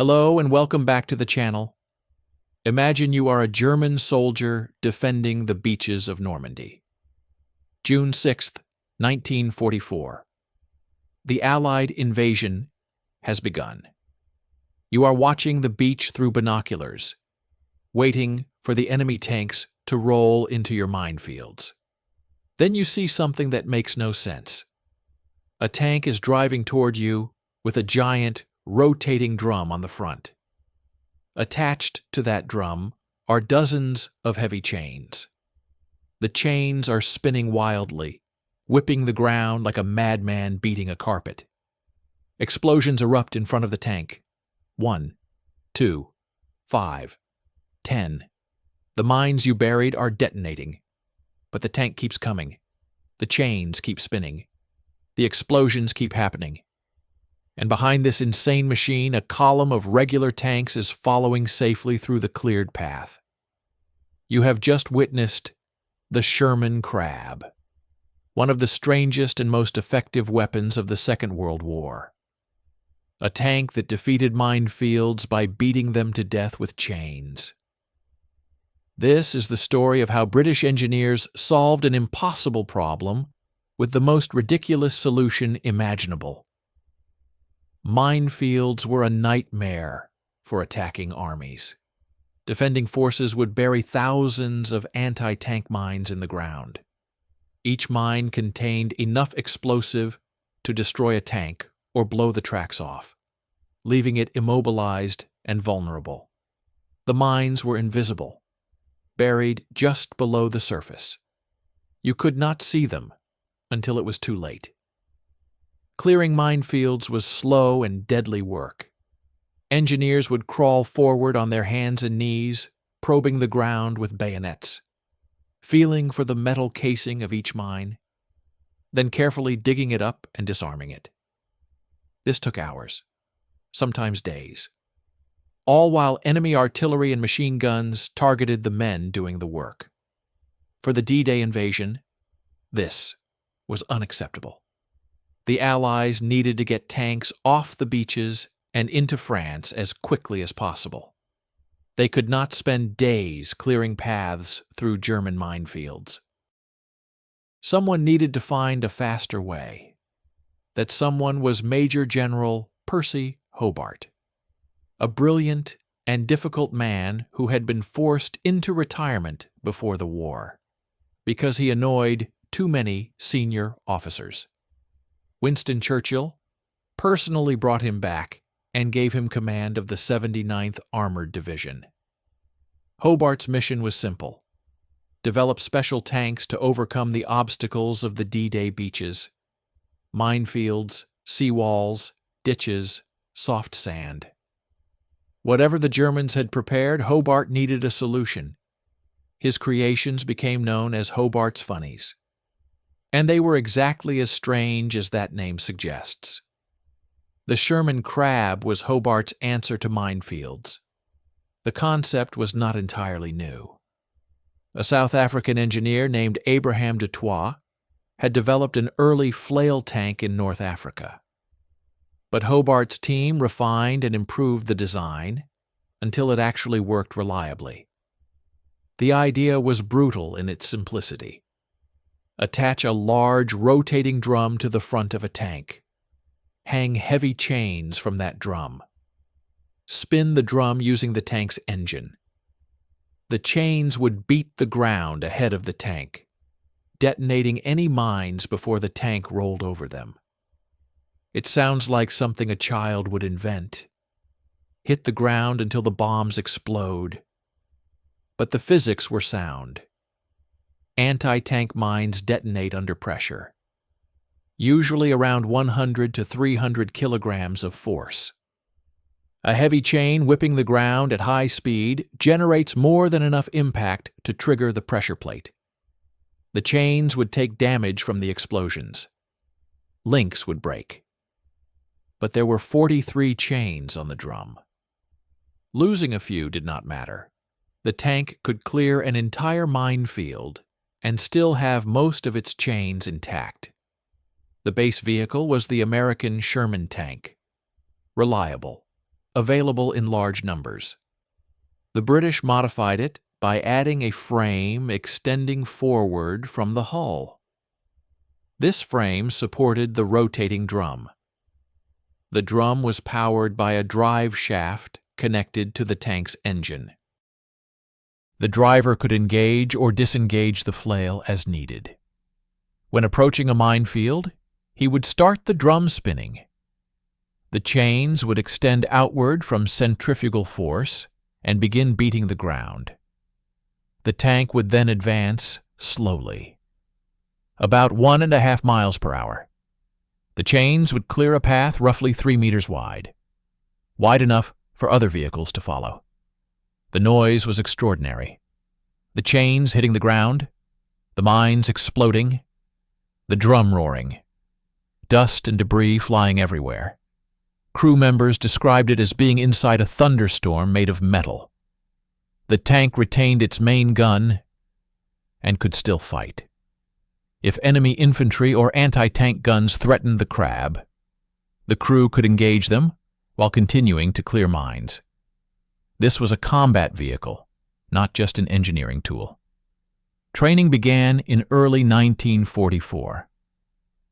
Hello and welcome back to the channel. Imagine you are a German soldier defending the beaches of Normandy. June 6th, 1944. The Allied invasion has begun. You are watching the beach through binoculars, waiting for the enemy tanks to roll into your minefields. Then you see something that makes no sense. A tank is driving toward you with a giant, rotating drum on the front. Attached to that drum are dozens of heavy chains. The chains are spinning wildly, whipping the ground like a madman beating a carpet. Explosions erupt in front of the tank. 1, 2, 5, 10. The mines you buried are detonating. But the tank keeps coming. The chains keep spinning. The explosions keep happening. And behind this insane machine, a column of regular tanks is following safely through the cleared path. You have just witnessed the Sherman Crab, one of the strangest and most effective weapons of the Second World War. A tank that defeated minefields by beating them to death with chains. This is the story of how British engineers solved an impossible problem with the most ridiculous solution imaginable. Minefields were a nightmare for attacking armies. Defending forces would bury thousands of anti-tank mines in the ground. Each mine contained enough explosive to destroy a tank or blow the tracks off, leaving it immobilized and vulnerable. The mines were invisible, buried just below the surface. You could not see them until it was too late. Clearing minefields was slow and deadly work. Engineers would crawl forward on their hands and knees, probing the ground with bayonets, feeling for the metal casing of each mine, then carefully digging it up and disarming it. This took hours, sometimes days, all while enemy artillery and machine guns targeted the men doing the work. For the D-Day invasion, this was unacceptable. The Allies needed to get tanks off the beaches and into France as quickly as possible. They could not spend days clearing paths through German minefields. Someone needed to find a faster way. That someone was Major General Percy Hobart, a brilliant and difficult man who had been forced into retirement before the war because he annoyed too many senior officers. Winston Churchill personally brought him back and gave him command of the 79th Armored Division. Hobart's mission was simple: develop special tanks to overcome the obstacles of the D-Day beaches, minefields, seawalls, ditches, soft sand. Whatever the Germans had prepared, Hobart needed a solution. His creations became known as Hobart's Funnies. And they were exactly as strange as that name suggests. The Sherman Crab was Hobart's answer to minefields. The concept was not entirely new. A South African engineer named Abraham de Toit had developed an early flail tank in North Africa. But Hobart's team refined and improved the design until it actually worked reliably. The idea was brutal in its simplicity. Attach a large rotating drum to the front of a tank. Hang heavy chains from that drum. Spin the drum using the tank's engine. The chains would beat the ground ahead of the tank, detonating any mines before the tank rolled over them. It sounds like something a child would invent. Hit the ground until the bombs explode. But the physics were sound. Anti-tank mines detonate under pressure, usually around 100 to 300 kilograms of force. A heavy chain whipping the ground at high speed generates more than enough impact to trigger the pressure plate. The chains would take damage from the explosions. Links would break. But there were 43 chains on the drum. Losing a few did not matter. The tank could clear an entire minefield and still have most of its chains intact. The base vehicle was the American Sherman tank. Reliable, available in large numbers. The British modified it by adding a frame extending forward from the hull. This frame supported the rotating drum. The drum was powered by a drive shaft connected to the tank's engine. The driver could engage or disengage the flail as needed. When approaching a minefield, he would start the drum spinning. The chains would extend outward from centrifugal force and begin beating the ground. The tank would then advance slowly, about 1.5 miles per hour. The chains would clear a path roughly 3 meters wide enough for other vehicles to follow. The noise was extraordinary. The chains hitting the ground, the mines exploding, the drum roaring, dust and debris flying everywhere. Crew members described it as being inside a thunderstorm made of metal. The tank retained its main gun and could still fight. If enemy infantry or anti-tank guns threatened the Crab, the crew could engage them while continuing to clear mines. This was a combat vehicle, not just an engineering tool. Training began in early 1944.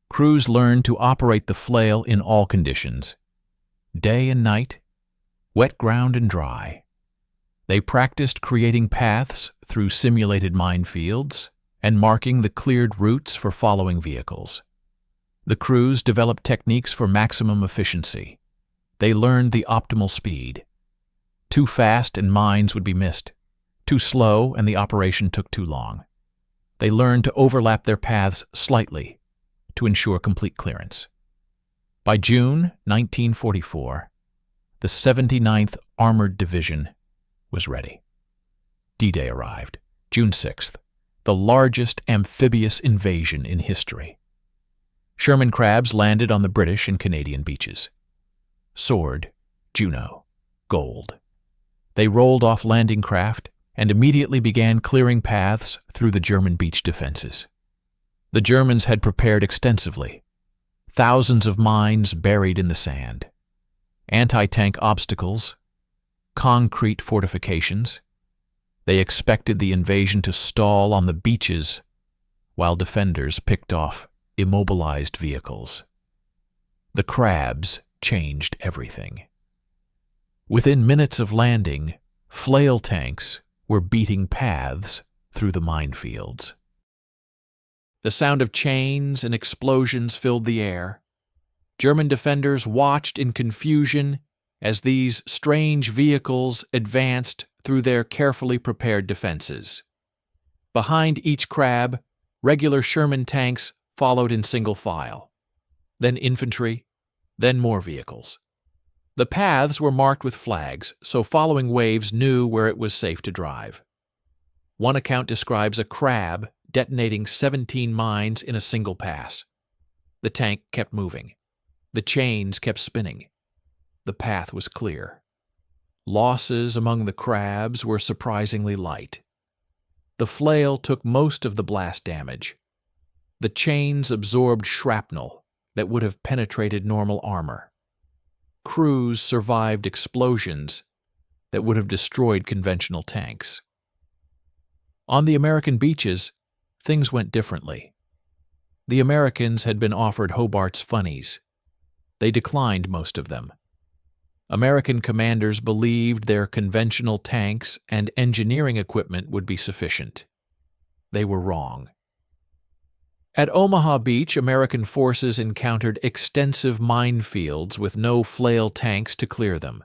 Crews learned to operate the flail in all conditions, day and night, wet ground and dry. They practiced creating paths through simulated minefields and marking the cleared routes for following vehicles. The crews developed techniques for maximum efficiency. They learned the optimal speed. Too fast and mines would be missed. Too slow and the operation took too long. They learned to overlap their paths slightly to ensure complete clearance. By June 1944, the 79th Armored Division was ready. D-Day arrived, June 6th, the largest amphibious invasion in history. Sherman Crabs landed on the British and Canadian beaches. Sword, Juno, Gold. They rolled off landing craft and immediately began clearing paths through the German beach defenses. The Germans had prepared extensively. Thousands of mines buried in the sand, anti-tank obstacles, concrete fortifications. They expected the invasion to stall on the beaches while defenders picked off immobilized vehicles. The Crabs changed everything. Within minutes of landing, flail tanks were beating paths through the minefields. The sound of chains and explosions filled the air. German defenders watched in confusion as these strange vehicles advanced through their carefully prepared defenses. Behind each Crab, regular Sherman tanks followed in single file, then infantry, then more vehicles. The paths were marked with flags, so following waves knew where it was safe to drive. One account describes a Crab detonating 17 mines in a single pass. The tank kept moving. The chains kept spinning. The path was clear. Losses among the Crabs were surprisingly light. The flail took most of the blast damage. The chains absorbed shrapnel that would have penetrated normal armor. Crews survived explosions that would have destroyed conventional tanks. On the American beaches, things went differently. The Americans had been offered Hobart's funnies. They declined most of them. American commanders believed their conventional tanks and engineering equipment would be sufficient. They were wrong. At Omaha Beach, American forces encountered extensive minefields with no flail tanks to clear them.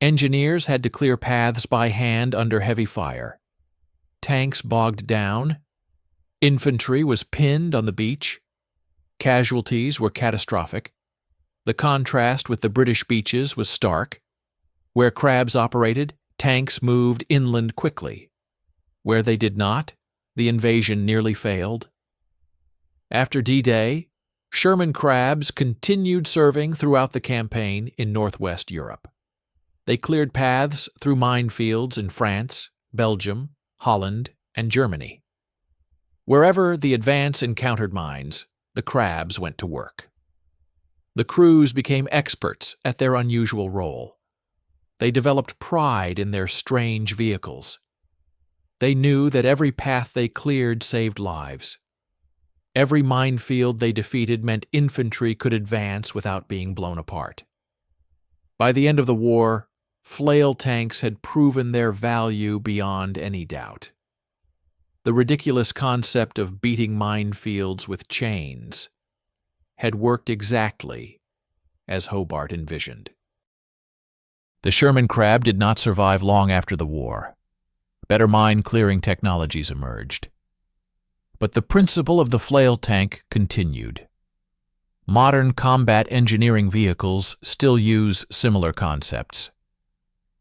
Engineers had to clear paths by hand under heavy fire. Tanks bogged down. Infantry was pinned on the beach. Casualties were catastrophic. The contrast with the British beaches was stark. Where Crabs operated, tanks moved inland quickly. Where they did not, the invasion nearly failed. After D-Day, Sherman Crabs continued serving throughout the campaign in northwest Europe. They cleared paths through minefields in France, Belgium, Holland, and Germany. Wherever the advance encountered mines, the Crabs went to work. The crews became experts at their unusual role. They developed pride in their strange vehicles. They knew that every path they cleared saved lives. Every minefield they defeated meant infantry could advance without being blown apart. By the end of the war, flail tanks had proven their value beyond any doubt. The ridiculous concept of beating minefields with chains had worked exactly as Hobart envisioned. The Sherman Crab did not survive long after the war. Better mine-clearing technologies emerged. But the principle of the flail tank continued. Modern combat engineering vehicles still use similar concepts,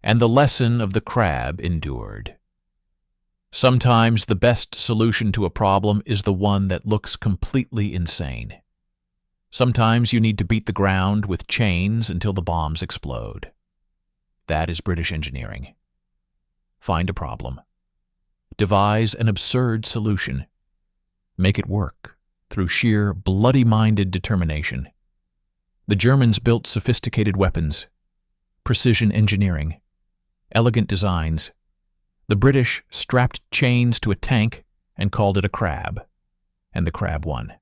and the lesson of the Crab endured. Sometimes the best solution to a problem is the one that looks completely insane. Sometimes you need to beat the ground with chains until the bombs explode. That is British engineering. Find a problem. Devise an absurd solution. Make it work through sheer bloody-minded determination. The Germans built sophisticated weapons, precision engineering, elegant designs. The British strapped chains to a tank and called it a crab, and the crab won.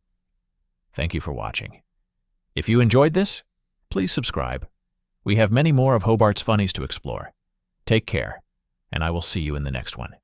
Thank you for watching. If you enjoyed this, please subscribe. We have many more of Hobart's funnies to explore. Take care, and I will see you in the next one.